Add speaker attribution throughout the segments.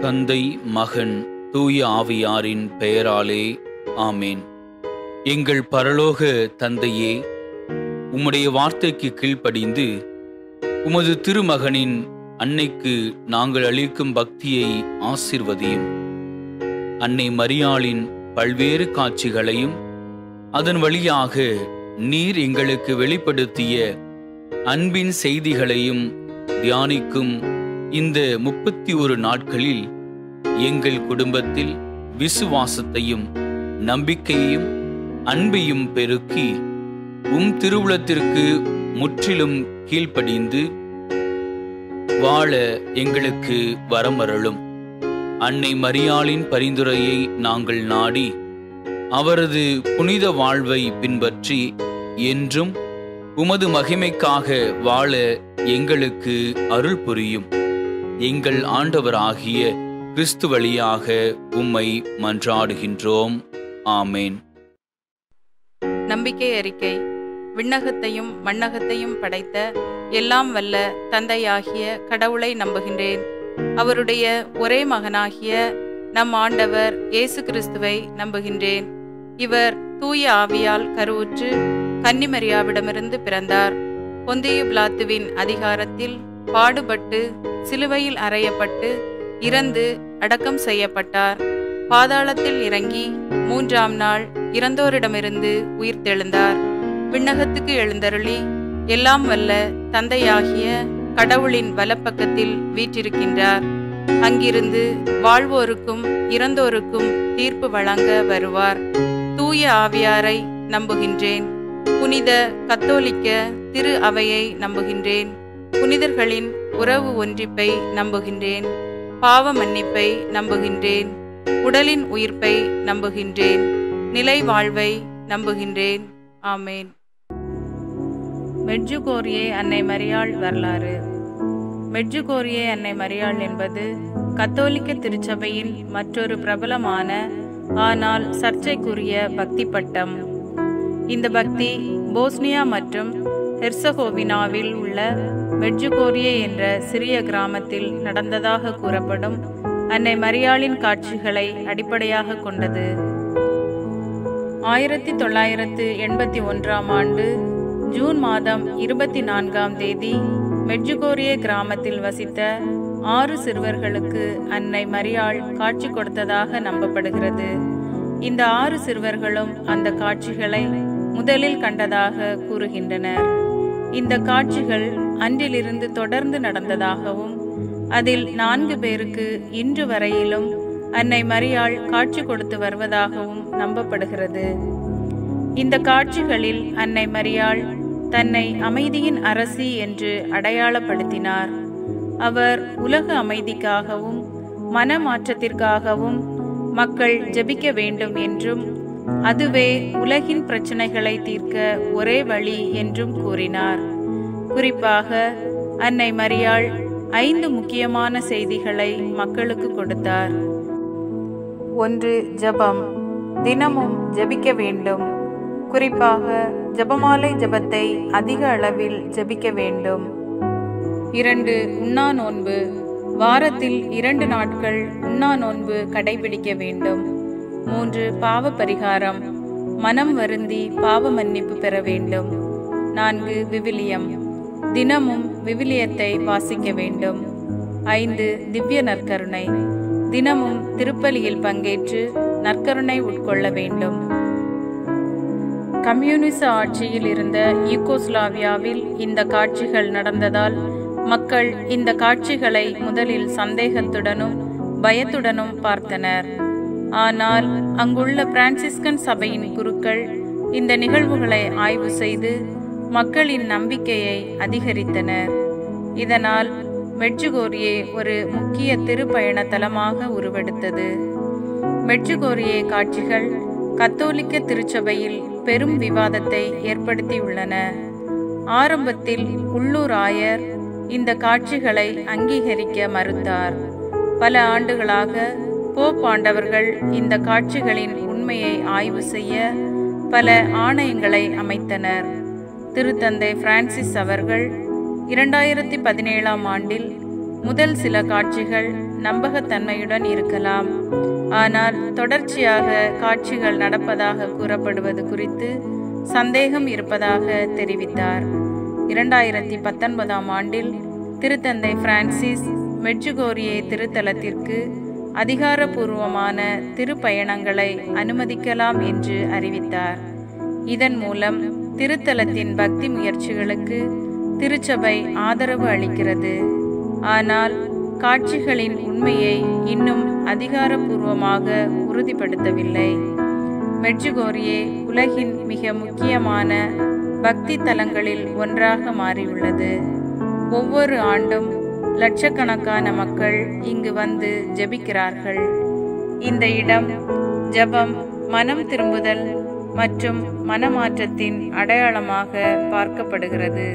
Speaker 1: தந்தை, மகன், தூய ஆவியாரின் பெயராலே ஆமேன். எங்கள் பரலோக தந்தையே, உம்முடைய வார்த்தைக்கு கீழ்ப்படிந்து உமது திருமகனின் அன்னைக்கு நாங்கள் அளிக்கும் பக்தியை ஆசீர்வதியும். அன்னை மரியாளின் பல்வேறு காட்சிகளையும் அதன் வழியாக நீர் எங்களுக்கு வெளிப்படுத்திய அன்பின் செய்திகளையும் தியானிக்கும் இந்த 31 நாட்களில் எங்கள் குடும்பத்தில் விசுவாசத்தையும் நம்பிக்கையையும் அன்பையும் பெருக்கி திருவுளத்திற்கு முற்றிலும் கீழ்ப்படிந்து வாழ எங்களுக்கு வரமருளும். அன்னை மரியாளின் பரிந்துரையை நாங்கள் நாடி அவரது புனித வாழ்வை பின்பற்றி என்றும் உமது மகிமைக்காக வாழ எங்களுக்கு அருள் புரியும். எங்கள் ஆண்டவராகிய கிறிஸ்து வழியாக உம்மை மன்றாடுகின்றோம். ஆமேன்.
Speaker 2: நம்பிக்கை அறிக்கை. விண்ணகத்தையும் மண்ணகத்தையும் படைத்த எல்லாம் வல்ல தந்தையாகிய கடவுளை நம்புகின்றேன். அவருடைய ஒரே மகனாகிய நம் ஆண்டவர் இயேசு கிறிஸ்துவை நம்புகின்றேன். இவர் தூய ஆவியால் கருவுற்று கன்னிமரியாவிடமிருந்து பிறந்தார். பொந்திய பிலாத்துவின் அதிகாரத்தில் பாடுபட்டு சிலுவையில் அறையப்பட்டு இறந்து அடக்கம் செய்யப்பட்டார். பாதாளத்தில் இறங்கி 3ஆம் நாள் இறந்தோரிடமிருந்து உயிர்த்தெழுந்தார். விண்ணகத்துக்கு எழுந்தருளி எல்லாம் வல்ல தந்தையாகிய கடவுளின் வலப்பக்கத்தில் வீற்றிருக்கின்றார். அங்கிருந்து வாழ்வோருக்கும் இறந்தோருக்கும் தீர்ப்பு வழங்க வருவார். தூய ஆவியாரை நம்புகின்றேன். புனித கத்தோலிக்க திரு அவையை நம்புகின்றேன். புனிதர்களின் உறவு ஒன்றிப்பை நம்புகின்றேன். பாவ மன்னிப்பை நம்புகின்றேன். உடலின் உயிர்ப்பை நம்புகின்றேன். நிலை வாழ்வை நம்புகின்றேன். ஆமேன். மெட்ஜுகோரியே அன்னை மரியாள் வரலாறு. மெட்ஜுகோரியே அன்னை மரியாள் என்பது கத்தோலிக்க திருச்சபையின் மற்றொரு பிரபலமான ஆனால் சர்ச்சைக்குரிய பக்தி பட்டம். இந்த பக்தி போஸ்னியா மற்றும் ஹெர்சகோவினாவில் உள்ள மெட்ஜுகோரியே என்ற சிறிய கிராமத்தில் நடந்ததாக கூறப்படும் அன்னை மரியாளின் காட்சிகளை அடிப்படையாக கொண்டது. 1981ஆம் ஆண்டு ஜூன் மாதம் 24ஆம் தேதி மெட்ஜுகோரியே கிராமத்தில் வசித்த 6 சிறுவர்களுக்கு அன்னை மரியாள் காட்சி கொடுத்ததாக நம்பப்படுகிறது. இந்த 6 சிறுவர்களும் அந்த காட்சிகளை முதலில் கண்டதாக கூறுகின்றனர். இந்த காட்சிகள் அன்றிலிருந்து தொடர்ந்து நடந்ததாகவும் அதில் 4 பேருக்கு இன்று வரையிலும் அன்னை மரியாள் காட்சி கொடுத்து வருவதாகவும் நம்பப்படுகிறது. இந்த காட்சிகளில் அன்னை மரியாள் தன்னை அமைதியின் அரசி என்று அடையாளப்படுத்தினார். அவர் உலக அமைதிக்காகவும் மனமாற்றத்திற்காகவும் மக்கள் ஜெபிக்க வேண்டும் என்றும் அதுவே உலகின் பிரச்சனைகளை தீர்க்க ஒரே வழி என்றும் கூறினார். குறிப்பாக அன்னை மரியாள் 5 முக்கியமான செய்திகளை மக்களுக்கு கொடுத்தார். 1. ஜெபம். தினமும் ஜெபிக்க வேண்டும். குறிப்பாக ஜெபமாலை ஜெபத்தை அதிக அளவில் ஜெபிக்க வேண்டும். 2. உண்ணா நோன்பு. வாரத்தில் 2 நாட்கள் உண்ணா நோன்பு கடைபிடிக்க வேண்டும். 3. பாவ பரிகாரம். மனம் வருந்தி பாவ மன்னிப்பு பெற வேண்டும். 4. விவிலியம். தினமும் விவிலியத்தை வாசிக்க வேண்டும். 5. திவ்ய நற்கருணை. தினமும் திருப்பலியில் பங்கேற்று நற்கருணை உட்கொள்ள வேண்டும். கம்யூனிச ஆட்சியில் இருந்த யூகோஸ்லாவியாவில் இந்த காட்சிகள் நடந்ததால் மக்கள் இந்த காட்சிகளை முதலில் சந்தேகத்துடனும் பயத்துடனும் பார்த்தனர். ஆனால் அங்குள்ள பிரான்சிஸ்கன் சபையின் குருக்கள் இந்த நிகழ்வுகளை ஆய்வு செய்து மக்களின் நம்பிக்கையை அதிகரித்தனர். இதனால் மெட்ஜுகோரியே ஒரு முக்கிய திருப்பயண தலமாக உருவெடுத்தது. மெட்ஜுகோரியே காட்சிகள் கத்தோலிக்க திருச்சபையில் பெரும் விவாதத்தை ஏற்படுத்தியுள்ளன. ஆரம்பத்தில் உள்ளூர் ஆயர் இந்த காட்சிகளை அங்கீகரிக்க மறுத்தார். பல ஆண்டுகளாக போப் ஆண்டவர்கள் இந்த காட்சிகளின் உண்மையை ஆய்வு செய்ய பல ஆணையங்களை அமைத்தனர். திருத்தந்தை பிரான்சிஸ் அவர்கள் 2017ஆம் ஆண்டில் முதல் சில காட்சிகள் நம்பகத்தன்மையுடன் இருக்கலாம். ஆனால் தொடர்ச்சியாக காட்சிகள் நடப்பதாக கூறப்படுவது குறித்து சந்தேகம் இருப்பதாக தெரிவித்தார். 2019ஆம் ஆண்டில் திருத்தந்தை பிரான்சிஸ் மெட்ஜுகோரியே திருத்தலத்திற்கு அதிகாரப்பூர்வமான திருப்பயணங்களை அனுமதிக்கலாம் என்று அறிவித்தார். இதன் மூலம் திருத்தலத்தின் பக்தி முயற்சிகளுக்கு திருச்சபை ஆதரவு அளிக்கிறது. ஆனால் காட்சிகளின் உண்மையை இன்னும் அதிகாரப்பூர்வமாக உறுதிப்படுத்தவில்லை. மெட்ஜுகோரியே உலகின் மிக முக்கியமான பக்தி தலங்களில் ஒன்றாக மாறியுள்ளது. ஒவ்வொரு ஆண்டும் லட்சக்கணக்கான மக்கள் இங்கு வந்து ஜெபிக்கிறார்கள். இந்த இடம் ஜெபம், மனம் திரும்புதல் மற்றும் மனமாற்றத்தின் அடையாளமாக பார்க்கப்படுகிறது.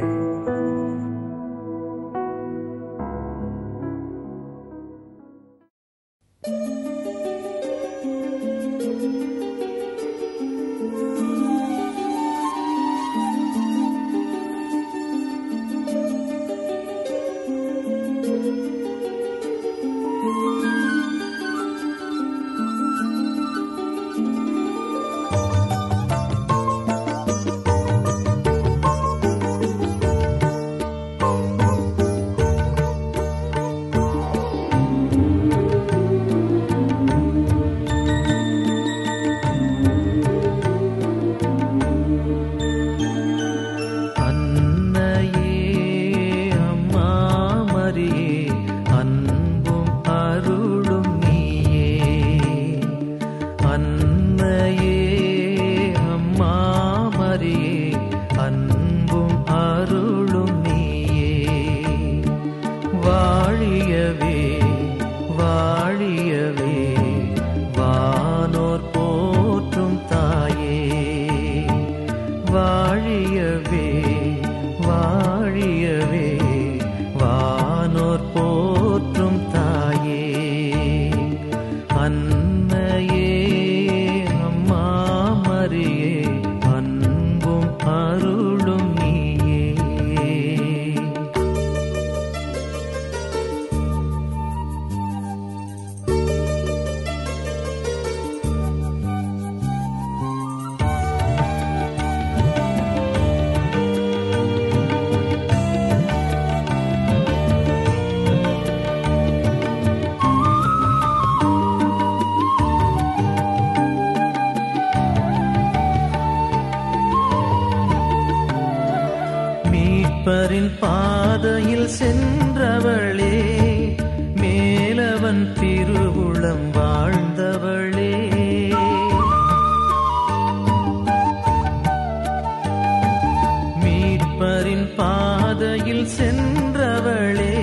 Speaker 3: பாதையில் சென்றவளே, மேலவன் திருவுளம் வாழ்ந்தவளே, மீட்பரின் பாதையில் சென்றவளே,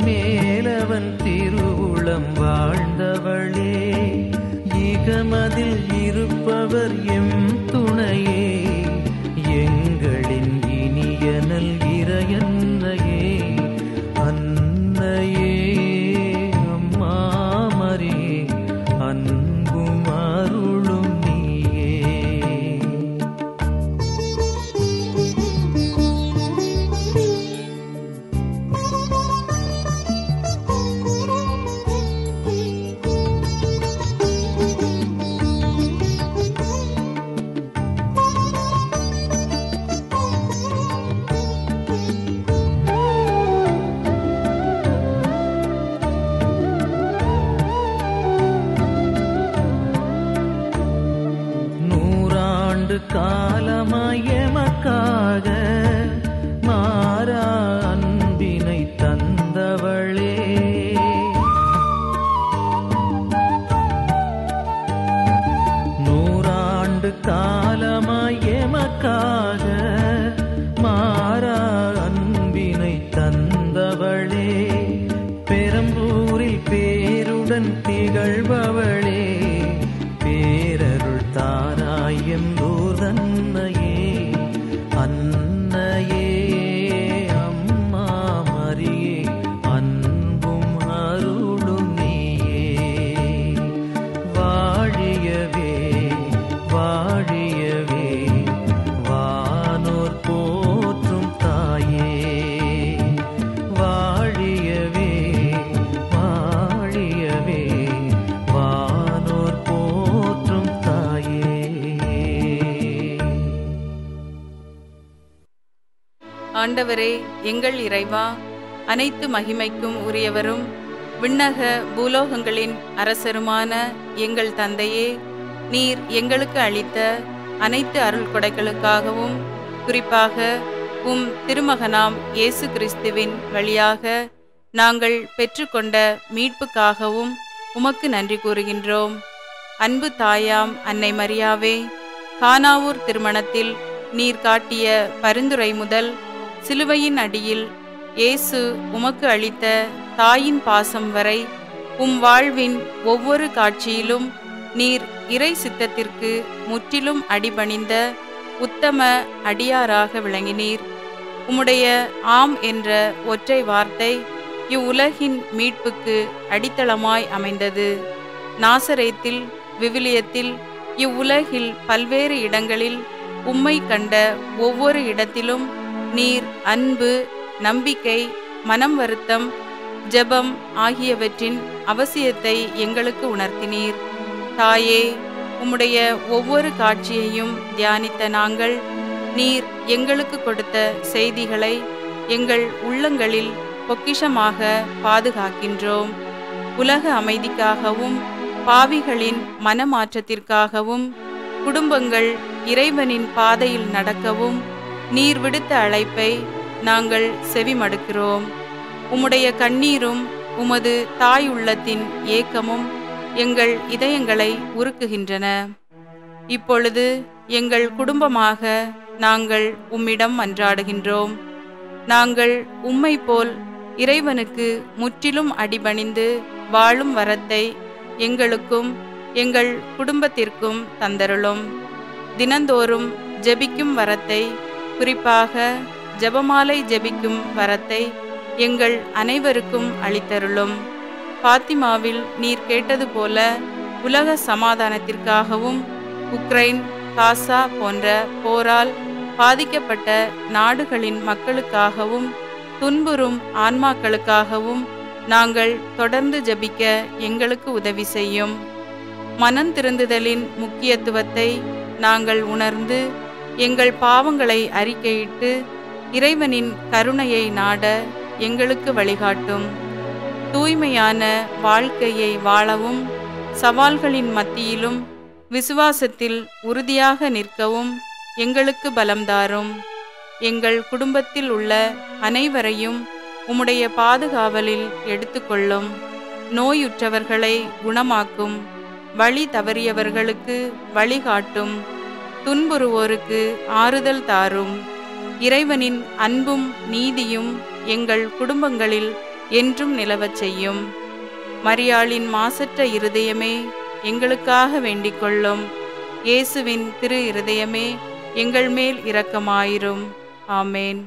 Speaker 3: மேலவன் திருவுளம் வாழ்ந்தவளே, இகமதில் இருப்பவர் எம் துணையே, எங்களின் இனியனல் இறையன்னையே, அன்னையே அம்மா மரியே, அன்பும் அருளும் நீயே.
Speaker 2: ஆண்டவரே, எங்கள் இறைவா, அனைத்து மகிமைக்கும் உரியவரும் விண்ணக பூலோகங்களின் அரசருமான எங்கள் தந்தையே, நீர் எங்களுக்கு அளித்த அனைத்து அருள் கொடைகளுக்காகவும் குறிப்பாக உம் திருமகனாம் இயேசு கிறிஸ்துவின் வழியாக நாங்கள் பெற்றுக்கொண்ட மீட்புக்காகவும் உமக்கு நன்றி கூறுகின்றோம். அன்பு தாயாம் அன்னை மரியாவே, கானாவூர் திருமணத்தில் நீர் காட்டிய பரிந்துரை முதல் சிலுவையின் அடியில் இயேசு உமக்கு அளித்த தாயின் பாசம் வரை உம் வாழ்வின் ஒவ்வொரு காட்சியிலும் நீர் இறை சித்தத்திற்கு முற்றிலும் அடிபணிந்த உத்தம அடியாராக விளங்கினீர். உம்முடைய ஆம் என்ற ஒற்றை வார்த்தை இவ்வுலகின் மீட்புக்கு அடித்தளமாய் அமைந்தது. நாசரேத்தில், விவிலியத்தில், இவ்வுலகில் பல்வேறு இடங்களில் உம்மை கண்ட ஒவ்வொரு இடத்திலும் நீர் அன்பு, நம்பிக்கை, மனம் வருத்தம், ஜெபம் ஆகியவற்றின் அவசியத்தை எங்களுக்கு உணர்த்தினீர். தாயே, உம்முடைய ஒவ்வொரு காட்சியையும் தியானித்த நாங்கள் நீர் எங்களுக்கு கொடுத்த செய்திகளை எங்கள் உள்ளங்களில் பொக்கிஷமாக பாதுகாக்கின்றோம். உலக அமைதிக்காகவும் பாவிகளின் மனமாற்றத்திற்காகவும் குடும்பங்கள் இறைவனின் பாதையில் நடக்கவும் நீர் விடுத்த அழைப்பை நாங்கள் செவிமடுக்கிறோம். உம்முடைய கண்ணீரும் உமது தாய் உள்ளத்தின் ஏக்கமும் எங்கள் இதயங்களை உருக்குகின்றன. இப்பொழுது எங்கள் குடும்பமாக நாங்கள் உம்மிடம் மன்றாடுகின்றோம். நாங்கள் உம்மை போல் இறைவனுக்கு முற்றிலும் அடிபணிந்து வாழும் வரத்தை எங்களுக்கும் எங்கள் குடும்பத்திற்கும் தந்தருளும். தினந்தோறும் ஜெபிக்கும் வரத்தை, குறிப்பாக ஜெபமாலை ஜெபிக்கும் வரத்தை எங்கள் அனைவருக்கும் அளித்தருளும். பாத்திமாவில் நீர் கேட்டது போல உலக சமாதானத்திற்காகவும் உக்ரைன், காசா போன்ற போரால் பாதிக்கப்பட்ட நாடுகளின் மக்களுக்காகவும் துன்புறும் ஆன்மாக்களுக்காகவும் நாங்கள் தொடர்ந்து ஜெபிக்க எங்களுக்கு உதவி செய்யும். மனம் திருந்துதலின் முக்கியத்துவத்தை நாங்கள் உணர்ந்து எங்கள் பாவங்களை அறிக்கையிட்டு இறைவனின் கருணையை நாட எங்களுக்கு வழிகாட்டும். தூய்மையான வாழ்க்கையை வாழவும் சவால்களின் மத்தியிலும் விசுவாசத்தில் உறுதியாக நிற்கவும் எங்களுக்கு பலம் தாரும். எங்கள் குடும்பத்தில் உள்ள அனைவரையும் உம்முடைய பாதுகாவலில் எடுத்துக்கொள்ளும். நோயுற்றவர்களை குணமாக்கும். வழி தவறியவர்களுக்கு வழிகாட்டும். துன்புறுவோருக்கு ஆறுதல் தாரும். இறைவனின் அன்பும் நீதியும் எங்கள் குடும்பங்களில் என்றும் நிலவச் செய்யும். மரியாளின் மாசற்ற இருதயமே, எங்களுக்காக வேண்டிக் கொள்ளும். இயேசுவின் திரு இருதயமே, எங்கள் மேல் இரக்கமாயிரும். ஆமேன்.